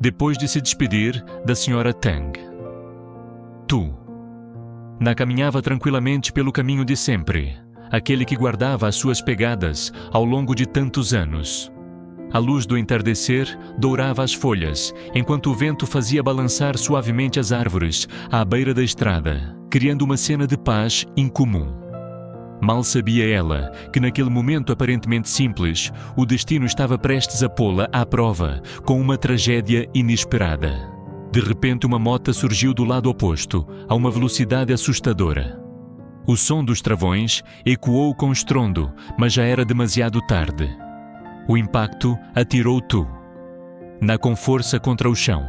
depois de se despedir da Sra. Tang. Tu. Na caminhava tranquilamente pelo caminho de sempre, aquele que guardava as suas pegadas ao longo de tantos anos. A luz do entardecer dourava as folhas, enquanto o vento fazia balançar suavemente as árvores à beira da estrada, criando uma cena de paz incomum. Mal sabia ela que naquele momento aparentemente simples, o destino estava prestes a pô-la à prova com uma tragédia inesperada. De repente uma mota surgiu do lado oposto, a uma velocidade assustadora. O som dos travões ecoou com estrondo, mas já era demasiado tarde. O impacto atirou Tu, com força contra o chão.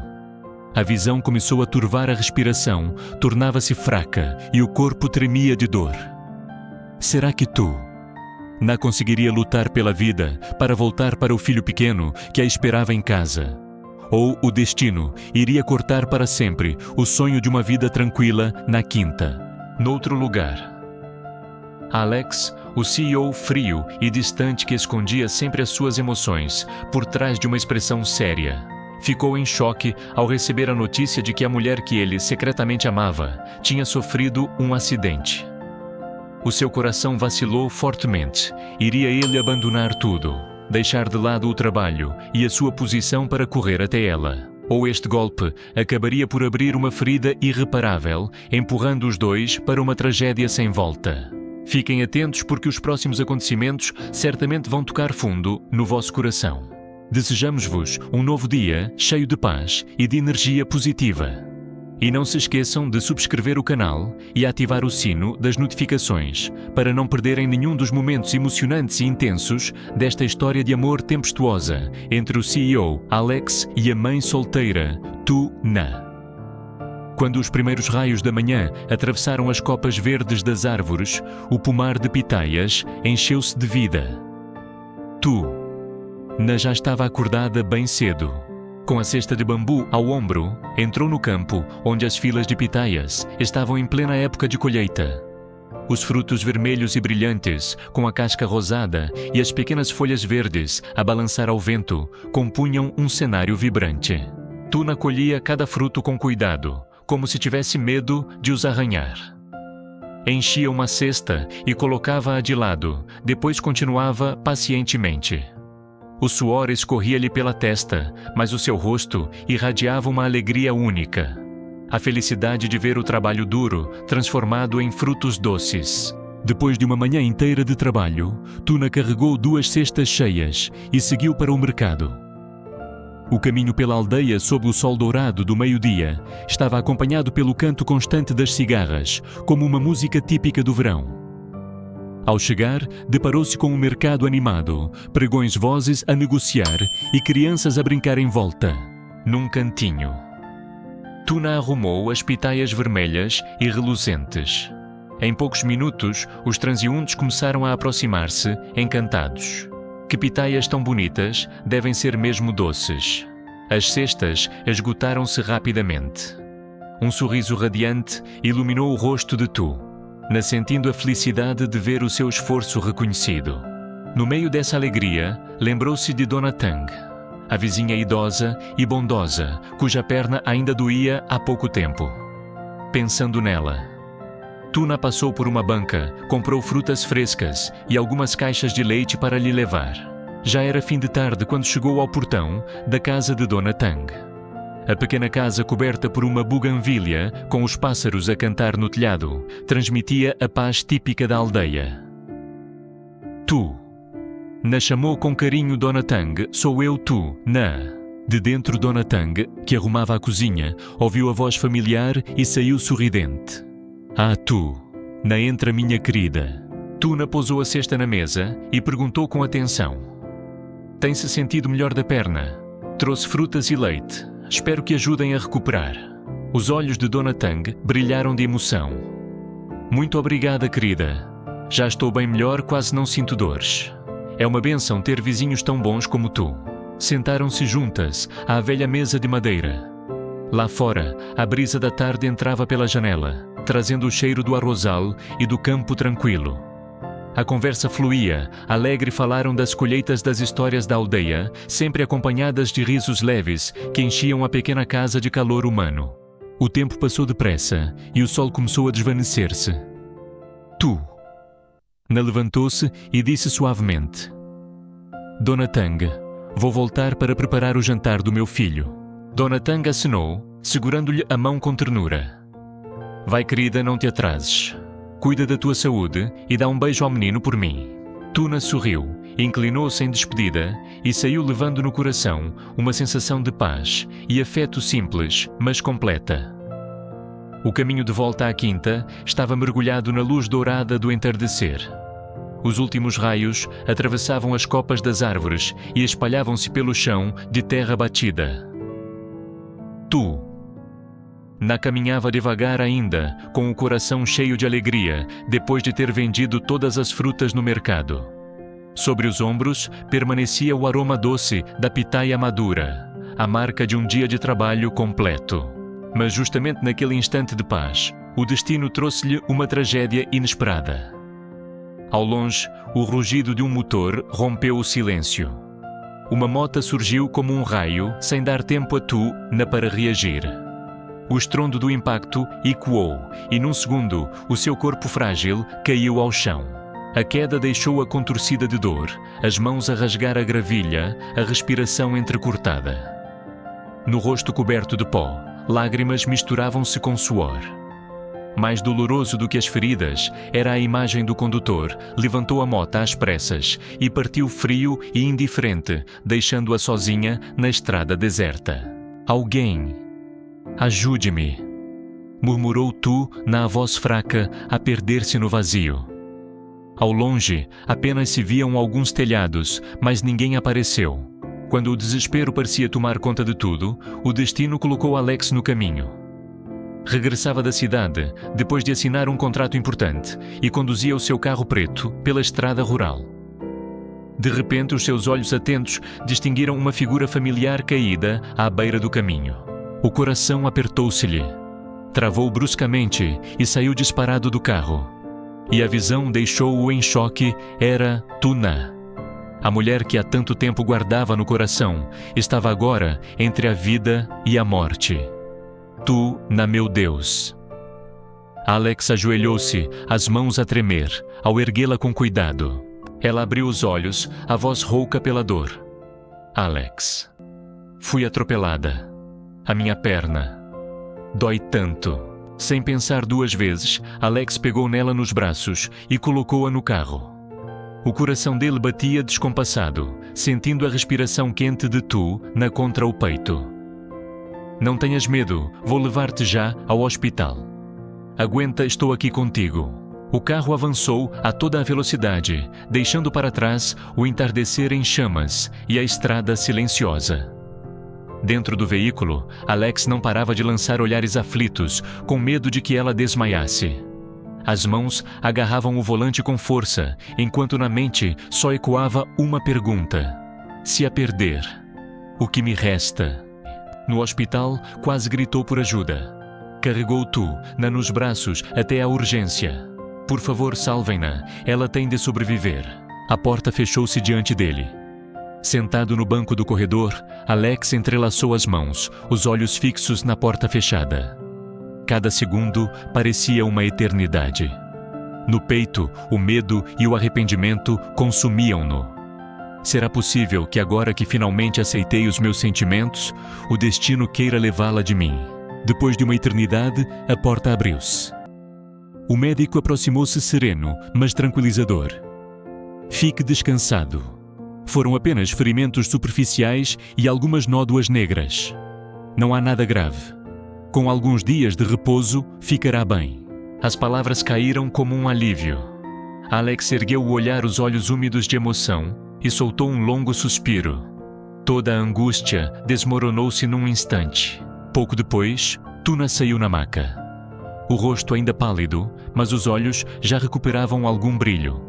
A visão começou a turvar a respiração, tornava-se fraca e o corpo tremia de dor. Será que Tu conseguiria lutar pela vida para voltar para o filho pequeno que a esperava em casa? Ou o destino iria cortar para sempre o sonho de uma vida tranquila na quinta, noutro lugar? Alex, o CEO frio e distante que escondia sempre as suas emoções por trás de uma expressão séria, ficou em choque ao receber a notícia de que a mulher que ele secretamente amava tinha sofrido um acidente. O seu coração vacilou fortemente. Iria ele abandonar tudo, deixar de lado o trabalho e a sua posição para correr até ela? Ou este golpe acabaria por abrir uma ferida irreparável, empurrando os dois para uma tragédia sem volta? Fiquem atentos porque os próximos acontecimentos certamente vão tocar fundo no vosso coração. Desejamos-vos um novo dia cheio de paz e de energia positiva. E não se esqueçam de subscrever o canal e ativar o sino das notificações para não perderem nenhum dos momentos emocionantes e intensos desta história de amor tempestuosa entre o CEO, Alex, e a mãe solteira, Tu Na. Quando os primeiros raios da manhã atravessaram as copas verdes das árvores, o pomar de pitaias encheu-se de vida. Tu Na já estava acordada bem cedo. Com a cesta de bambu ao ombro, entrou no campo onde as filas de pitaias estavam em plena época de colheita. Os frutos vermelhos e brilhantes, com a casca rosada e as pequenas folhas verdes a balançar ao vento, compunham um cenário vibrante. Tuna colhia cada fruto com cuidado, como se tivesse medo de os arranhar. Enchia uma cesta e colocava-a de lado, depois continuava pacientemente. O suor escorria-lhe pela testa, mas o seu rosto irradiava uma alegria única. A felicidade de ver o trabalho duro transformado em frutos doces. Depois de uma manhã inteira de trabalho, Tuna carregou 2 cestas cheias e seguiu para o mercado. O caminho pela aldeia sob o sol dourado do meio-dia estava acompanhado pelo canto constante das cigarras, como uma música típica do verão. Ao chegar, deparou-se com um mercado animado, pregões vozes a negociar e crianças a brincar em volta, num cantinho. Tuna arrumou as pitaias vermelhas e reluzentes. Em poucos minutos, os transeuntes começaram a aproximar-se, encantados. Que pitaias tão bonitas, devem ser mesmo doces. As cestas esgotaram-se rapidamente. Um sorriso radiante iluminou o rosto de Tu, sentindo a felicidade de ver o seu esforço reconhecido. No meio dessa alegria, lembrou-se de Dona Tang, a vizinha idosa e bondosa, cuja perna ainda doía há pouco tempo. Pensando nela, Tuna passou por uma banca, comprou frutas frescas e algumas caixas de leite para lhe levar. Já era fim de tarde quando chegou ao portão da casa de Dona Tang. A pequena casa coberta por uma buganvília, com os pássaros a cantar no telhado, transmitia a paz típica da aldeia. Tu Na chamou com carinho Dona Tang, sou eu Tu Na. De dentro Dona Tang, que arrumava a cozinha, ouviu a voz familiar e saiu sorridente. Ah, Tu Na entra minha querida. Tuna pousou a cesta na mesa e perguntou com atenção. Tem-se sentido melhor da perna? Trouxe frutas e leite. Espero que ajudem a recuperar. Os olhos de Dona Tang brilharam de emoção. Muito obrigada, querida. Já estou bem melhor, quase não sinto dores. É uma bênção ter vizinhos tão bons como tu. Sentaram-se juntas à velha mesa de madeira. Lá fora, a brisa da tarde entrava pela janela, trazendo o cheiro do arrozal e do campo tranquilo. A conversa fluía, alegre falaram das colheitas das histórias da aldeia, sempre acompanhadas de risos leves que enchiam a pequena casa de calor humano. O tempo passou depressa e o sol começou a desvanecer-se. Tu. Na levantou-se e disse suavemente: Dona Tang, vou voltar para preparar o jantar do meu filho. Dona Tang acenou, segurando-lhe a mão com ternura. Vai, querida, não te atrases. Cuida da tua saúde e dá um beijo ao menino por mim. Tuna sorriu, inclinou-se em despedida e saiu levando no coração uma sensação de paz e afeto simples, mas completa. O caminho de volta à quinta estava mergulhado na luz dourada do entardecer. Os últimos raios atravessavam as copas das árvores e espalhavam-se pelo chão de terra batida. Tu. Na caminhava devagar ainda, com o coração cheio de alegria, depois de ter vendido todas as frutas no mercado. Sobre os ombros permanecia o aroma doce da pitaia madura, a marca de um dia de trabalho completo. Mas justamente naquele instante de paz, o destino trouxe-lhe uma tragédia inesperada. Ao longe, o rugido de um motor rompeu o silêncio. Uma mota surgiu como um raio, sem dar tempo a Tu para reagir. O estrondo do impacto ecoou e, num segundo, o seu corpo frágil caiu ao chão. A queda deixou-a contorcida de dor, as mãos a rasgar a gravilha, a respiração entrecortada. No rosto coberto de pó, lágrimas misturavam-se com suor. Mais doloroso do que as feridas era a imagem do condutor. Levantou a mota às pressas e partiu frio e indiferente, deixando-a sozinha na estrada deserta. Alguém... Ajude-me, murmurou Tu na voz fraca a perder-se no vazio. Ao longe, apenas se viam alguns telhados, mas ninguém apareceu. Quando o desespero parecia tomar conta de tudo, o destino colocou Alex no caminho. Regressava da cidade, depois de assinar um contrato importante, e conduzia o seu carro preto pela estrada rural. De repente, os seus olhos atentos distinguiram uma figura familiar caída à beira do caminho. O coração apertou-se-lhe. Travou bruscamente e saiu disparado do carro. E a visão deixou-o em choque. Era Tuna. A mulher que há tanto tempo guardava no coração estava agora entre a vida e a morte. Tuna, meu Deus. Alex ajoelhou-se, as mãos a tremer, ao erguê-la com cuidado. Ela abriu os olhos, a voz rouca pela dor. Alex. Fui atropelada. A minha perna. Dói tanto. Sem pensar duas vezes, Alex pegou nela nos braços e colocou-a no carro. O coração dele batia descompassado, sentindo a respiração quente de Tu contra o peito. Não tenhas medo, vou levar-te já ao hospital. Aguenta, estou aqui contigo. O carro avançou a toda a velocidade, deixando para trás o entardecer em chamas e a estrada silenciosa. Dentro do veículo, Alex não parava de lançar olhares aflitos, com medo de que ela desmaiasse. As mãos agarravam o volante com força, enquanto na mente só ecoava uma pergunta: se a perder, o que me resta? No hospital, quase gritou por ajuda. Carregou Tuna nos braços até à urgência. Por favor, salvem-na, ela tem de sobreviver. A porta fechou-se diante dele. Sentado no banco do corredor, Alex entrelaçou as mãos, os olhos fixos na porta fechada. Cada segundo parecia uma eternidade. No peito, o medo e o arrependimento consumiam-no. Será possível que agora que finalmente aceitei os meus sentimentos, o destino queira levá-la de mim? Depois de uma eternidade, a porta abriu-se. O médico aproximou-se sereno, mas tranquilizador. Fique descansado. Foram apenas ferimentos superficiais e algumas nódoas negras. Não há nada grave. Com alguns dias de repouso, ficará bem. As palavras caíram como um alívio. Alex ergueu o olhar, os olhos úmidos de emoção, e soltou um longo suspiro. Toda a angústia desmoronou-se num instante. Pouco depois, Tuna saiu na maca. O rosto ainda pálido, mas os olhos já recuperavam algum brilho.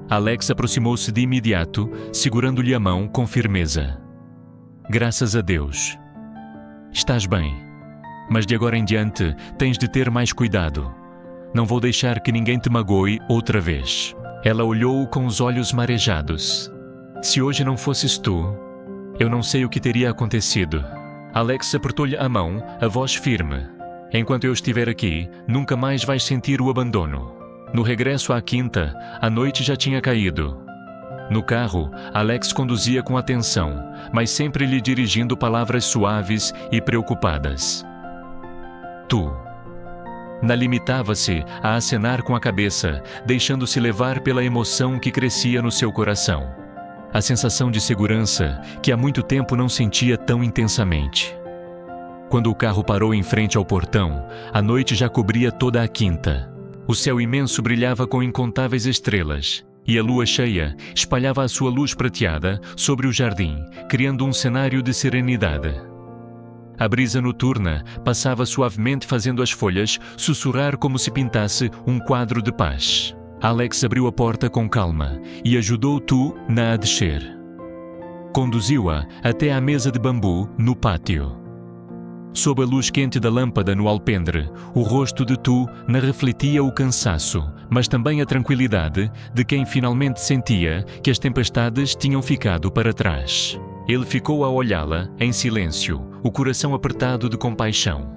Alex aproximou-se de imediato, segurando-lhe a mão com firmeza. Graças a Deus. Estás bem, mas de agora em diante tens de ter mais cuidado. Não vou deixar que ninguém te magoe outra vez. Ela olhou-o com os olhos marejados. Se hoje não fosses tu, eu não sei o que teria acontecido. Alex apertou-lhe a mão, a voz firme. Enquanto eu estiver aqui, nunca mais vais sentir o abandono. No regresso à quinta, a noite já tinha caído. No carro, Alex conduzia com atenção, mas sempre lhe dirigindo palavras suaves e preocupadas. Tu. Limitava-se a acenar com a cabeça, deixando-se levar pela emoção que crescia no seu coração. A sensação de segurança que há muito tempo não sentia tão intensamente. Quando o carro parou em frente ao portão, a noite já cobria toda a quinta. O céu imenso brilhava com incontáveis estrelas, e a lua cheia espalhava a sua luz prateada sobre o jardim, criando um cenário de serenidade. A brisa noturna passava suavemente, fazendo as folhas sussurrar como se pintasse um quadro de paz. Alex abriu a porta com calma e ajudou Tu-na a descer. Conduziu-a até à mesa de bambu no pátio. Sob a luz quente da lâmpada no alpendre, o rosto de Tu-na refletia o cansaço, mas também a tranquilidade de quem finalmente sentia que as tempestades tinham ficado para trás. Ele ficou a olhá-la, em silêncio, o coração apertado de compaixão.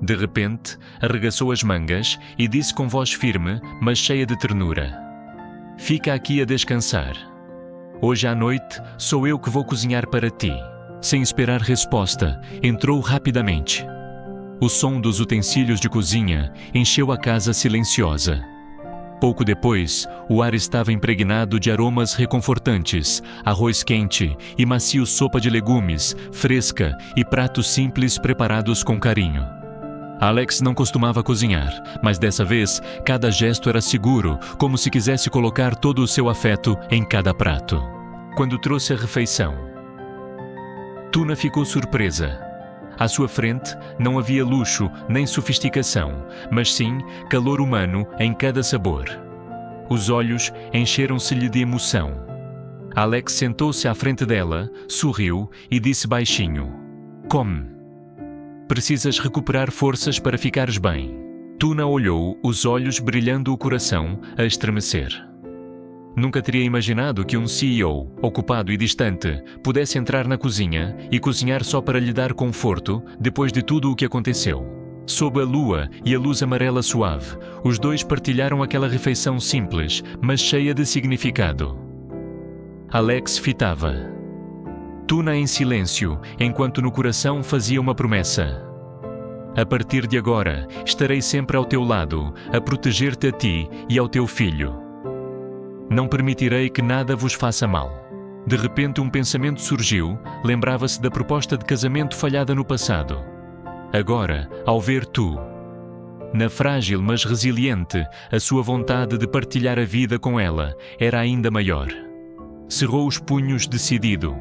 De repente, arregaçou as mangas e disse com voz firme, mas cheia de ternura: "Fica aqui a descansar. Hoje à noite sou eu que vou cozinhar para ti." Sem esperar resposta, entrou rapidamente. O som dos utensílios de cozinha encheu a casa silenciosa. Pouco depois, o ar estava impregnado de aromas reconfortantes, arroz quente e macio, sopa de legumes, fresca e pratos simples preparados com carinho. Alex não costumava cozinhar, mas dessa vez, cada gesto era seguro, como se quisesse colocar todo o seu afeto em cada prato. Quando trouxe a refeição, Tu-na ficou surpresa. À sua frente não havia luxo nem sofisticação, mas sim calor humano em cada sabor. Os olhos encheram-se-lhe de emoção. Alex sentou-se à frente dela, sorriu e disse baixinho: "Come. Precisas recuperar forças para ficares bem." Tu-na olhou, os olhos brilhando, o coração a estremecer. Nunca teria imaginado que um CEO, ocupado e distante, pudesse entrar na cozinha e cozinhar só para lhe dar conforto depois de tudo o que aconteceu. Sob a lua e a luz amarela suave, os dois partilharam aquela refeição simples, mas cheia de significado. Alex fitava. Tu-na em silêncio, enquanto no coração fazia uma promessa: "A partir de agora, estarei sempre ao teu lado, a proteger-te a ti e ao teu filho. Não permitirei que nada vos faça mal." De repente um pensamento surgiu, lembrava-se da proposta de casamento falhada no passado. Agora, ao ver na frágil mas resiliente, a sua vontade de partilhar a vida com ela era ainda maior. Cerrou os punhos decidido.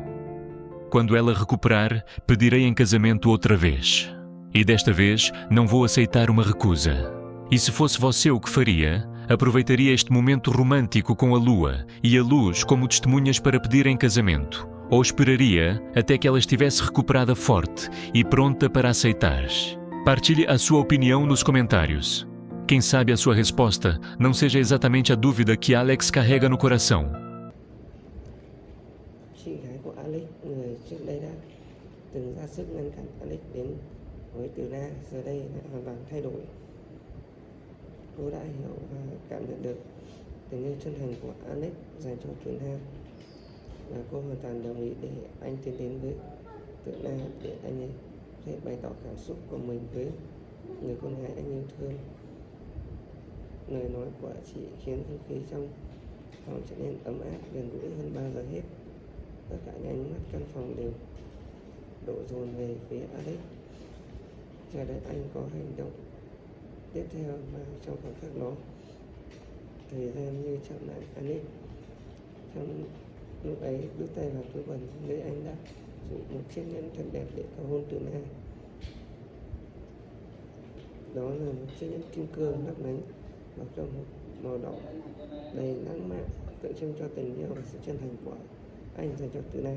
"Quando ela recuperar, pedirei em casamento outra vez. E desta vez não vou aceitar uma recusa. E se fosse você, o que faria? Aproveitaria este momento romântico com a lua e a luz como testemunhas para pedir em casamento, ou esperaria até que ela estivesse recuperada forte e pronta para aceitar?" Partilhe a sua opinião nos comentários. Quem sabe a sua resposta não seja exatamente a dúvida que Alex carrega no coração. Chị gái của Alex, người trước đây đã từng ra sức ngăn cản Alex đến với Từ-na, giờ đây đã hoàn toàn thay đổi. Cô đã hiểu và cảm nhận được tình yêu chân thành của Alex dành cho Từ-na, và cô hoàn toàn đồng ý để anh tiến đến với Từ-na, để anh ấy thể bày tỏ cảm xúc của mình với người con gái anh yêu thương. Lời nói của chị khiến không khí trong phòng trở nên ấm áp, gần gũi hơn bao giờ hết. Tất cả những ánh mắt căn phòng đều đổ dồn về phía Alex, chờ đợi anh có hành động tiếp theo. Và trong khoảnh khắc đó, thời gian như chậm lại. Alex trong lúc ấy đút tay vào túi quần, nơi anh đã dùng một chiếc nhẫn thật đẹp để cầu hôn Từ-na. Đó là một chiếc nhẫn kim cương lấp lánh, bọc trong một màu đỏ đầy lãng mạn, tượng trưng cho tình yêu và sự chân thành của anh dành cho Từ-na.